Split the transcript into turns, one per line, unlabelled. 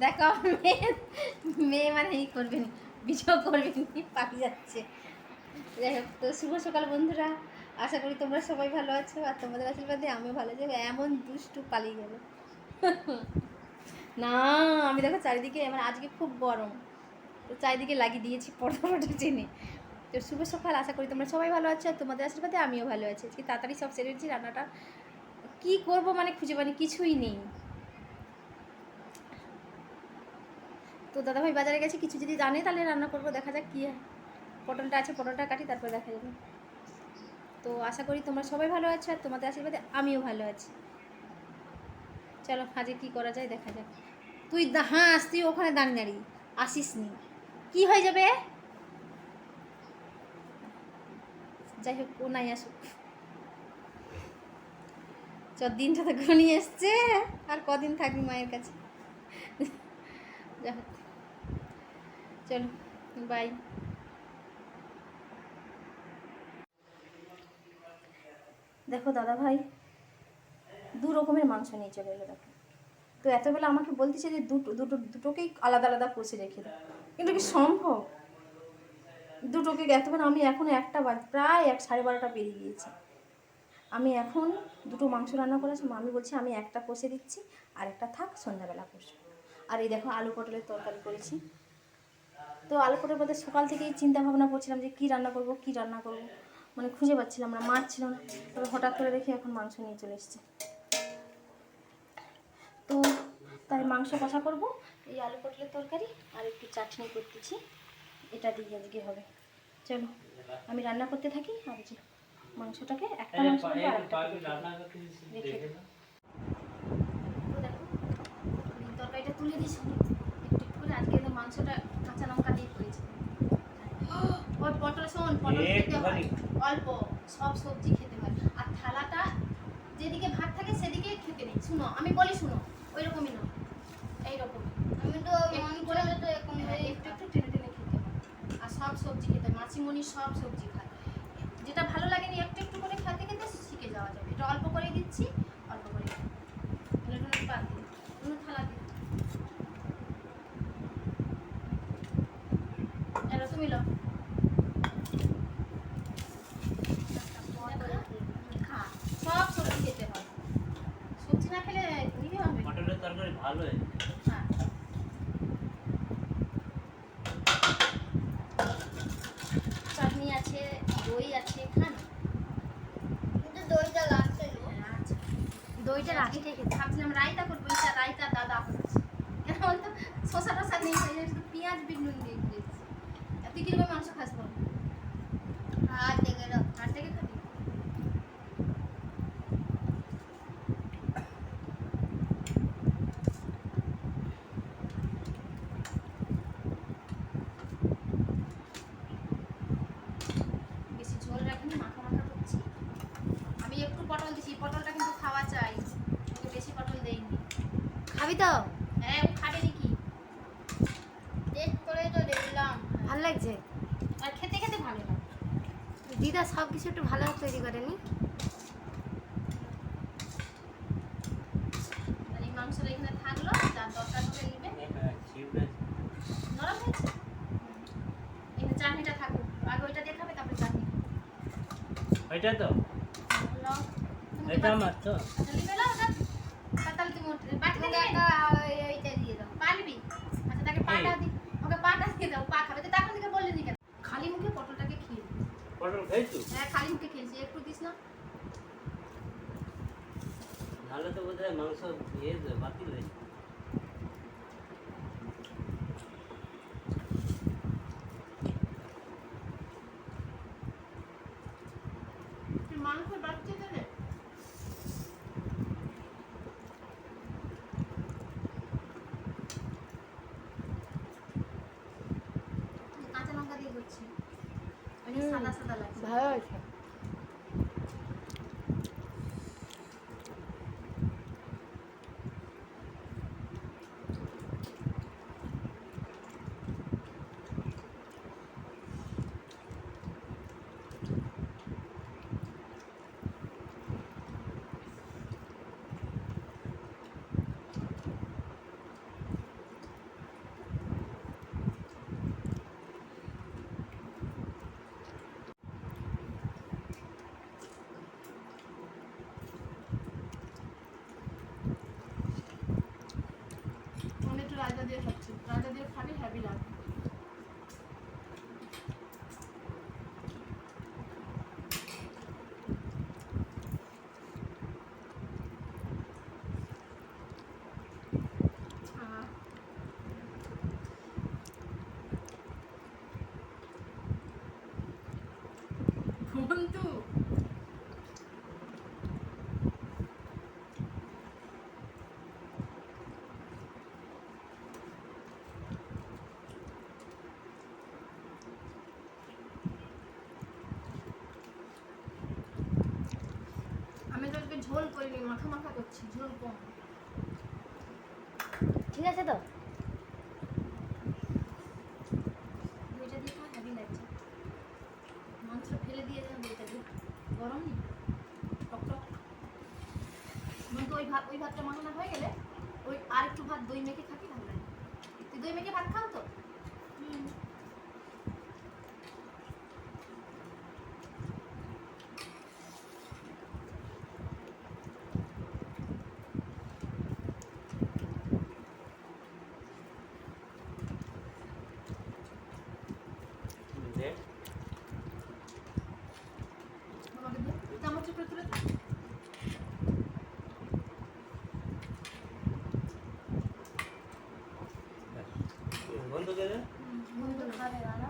দেখো মেয়ে মেয়ে মানে এই করবে না, ভিডিও করবে না, পালিয়ে যাচ্ছে। যাই হোক, তো শুভ সকাল বন্ধুরা, আশা করি তোমরা সবাই ভালো আছো আর তোমাদের আশীর্বাদে আমিও ভালো আছি। এমন দুষ্টু পালিয়ে গেল না, আমি দেখো চারিদিকে মানে আজকে খুব গরম, তো চারিদিকে লাগিয়ে দিয়েছি পর্দা ফর্দা টেনে। তো শুভ সকাল, আশা করি তোমরা সবাই ভালো আছো আর তোমাদের আশীর্বাদে আমিও ভালো আছি। আজকে তাড়াতাড়ি সব সেরে দিচ্ছি, রান্নাটা কী করবো মানে খুঁজে পানি কিছুই নেই। তো দাদাভাই বাজারে গেছে, কিছু যদি জানে তাহলে রান্না করবো, দেখা যাক কী হয়। পটলটা আছে, পটলটা কাটি, তারপরে দেখা যাবে। তো আশা করি তোমরা সবাই ভালো আছো আর তোমাদের আশীর্বাদে আমিও ভালো আছি। চলো আজকে কী করা যায় দেখা যাক। তুই হাস, তুই ওখানে দাঁড়িয়ে দাঁড়িয়ে আসিস নি, কী হয়ে যাবে। যাই হোক, ও নাই আসুক, দিনটা তো ঘনিয়ে এসছে, আর কদিন থাকবি মায়ের কাছে। যাই হোক, চলো বাই। দেখো দাদা ভাই দু রকমের মাংস নিয়ে চলে এলো। দেখো তো এতবেলা আমাকে বলতেছে যে দুটোকেই আলাদা আলাদা কষে রেখে দাও, কিন্তু কি সম্ভব দুটোকে? এতবেলা আমি এখন একটা প্রায় 12:30 পেরিয়ে গিয়েছে। আমি এখন দুটো মাংস রান্না করেছি, আমি বলছি আমি একটা কষে দিচ্ছি আর একটা থাক, সন্ধ্যাবেলা কষবো। আর এই দেখো আলু পটলের তরকারি করেছি। তো আলু পটল বলতে সকাল থেকেই চিন্তা ভাবনা করছিলাম যে কী রান্না করব, মানে খুঁজে পাচ্ছিলাম না, মাছ ছিল না। তবে হঠাৎ করে দেখি এখন মাংস নিয়ে চলে এসেছে, তো তাই মাংস কষা করব, এই আলু পটলের তরকারি আর একটু চাটনি করতেছি, এটা দিয়ে আজকে হবে। চলো আমি রান্না করতে থাকি, আর যে মাংসটাকে একটা মাংস রেখে দেবো। তো দেখো তরকারিটা তুলে দিয়েছি একটু একটু করে, আজকে মাংসটা কাঁচা লঙ্কা দিয়ে করেছি। ওই পটল, শোন পটল খেতে হয় অল্প, সব সবজি খেতে হয়, আর থালাটা যেদিকে ভাত থাকে সেদিকে খেতে নেই। শুনো আমি বলি, শুনো, ওই রকমই না, এইরকম আমি তো একটু করে তো একটু একটু টেনে টেনে খেতে হয়, আর সব সবজি খেতে হয়। মাছিমণি সব সবজি খায়, যেটা ভালো লাগেনি একটু একটু করে খেতে খেতে শিখে যাওয়া যাবে। এটা অল্প করে দিচ্ছি, অল্প করে বাদ দিই, অন্য থালা দিই। এলো তুমি লো, সব সবজি খেতে হয়, সবজি না খেলে নিতে হবে। মটরের তরকারি ভালো, হ্যাঁ চাটনি আছে, দই আছে, খান। কিন্তু দইটা লাস্টে, আচ্ছা দইটা লাস্টে খেতে ভাবছিলাম রায়তা করবো, এটা রায়তা দাদা হচ্ছে কেন বলতো, শসা টসা নেই, শুধু পেঁয়াজ বিট নুন দিয়ে দিয়েছি। তুই কিরকম মাংস খাস বল? হাত থেকে খাবি। বেশি ঝোল রাখিনি, মাখা মাখা করছি। আমি একটু পটল দিছি, পটলটা কিন্তু খাওয়া চাই, ওকে বেশি পটল দেইনি। খাবি তো? হ্যাঁ ও খাবে নাকি, টেস্ট করে তো দেখলাম ভালো লাগছে, আর খেতে খেতে ভালো লাগে। দিদা সব কিছু একটু ভালো তৈরি করেনি। আর এই মাংসটা এখানে থাকলো, যার দরকার হলে নেবে। নরম হয়েছে, এখানে চাটনিটা থাকুক, আগে ওইটা দিয়ে খাবে তারপরে চাটনি।
এটা তো এটা আমার তো
আচ্ছা নিবে না ওটা, তাহলে তুমি বাটিতে দিয়ে এইটা দিয়ে দাও, পারবি? আচ্ছা তাকে পাটা দি, ওকে পাটা দিয়ে দাও, পা খাবে তো, তখন থেকে বললি নি কেন? খালি মুখে পটলটাকে খেয়ে দিস।
পটল খাইছো?
হ্যাঁ খালি মুখে খেয়েছি, একটু দিস না।
নাহলে তো বোধহয় মাংস বাতিল হয়ে যাবে।
মাংস বাড়ছে তো রে, কাঁচা লঙ্কা দিয়ে করছি, সাদা সাদা লাগছে, ভালো আছে।
রায়তা দিয়ে খাচ্ছি, রায়তা দিয়ে খাবি হ্যাভি লাগবে। আহ, বন্ধু আমি তো আজকে ঝোল করিনি, মাখা মাখা করছি, ঝোল কম।
ঠিক আছে তো, দইটা দিয়ে খা, হেভি লাগছে। মাংস ফেলে দিয়ে যাবে দইটা দিয়ে, গরম নেই, টক টক। কিন্তু ওই ভাতটা মাখানো হয়ে গেলে ওই আর একটু ভাত দই মেখে খাবি, ভালো লাগে। তুই দই মেখে ভাত খাও তো? হুম।
দে।
আমাকে দে, চামচে করে তুলে দে।
বন্ধ করে দে।
বন্ধু খাবে দাদা।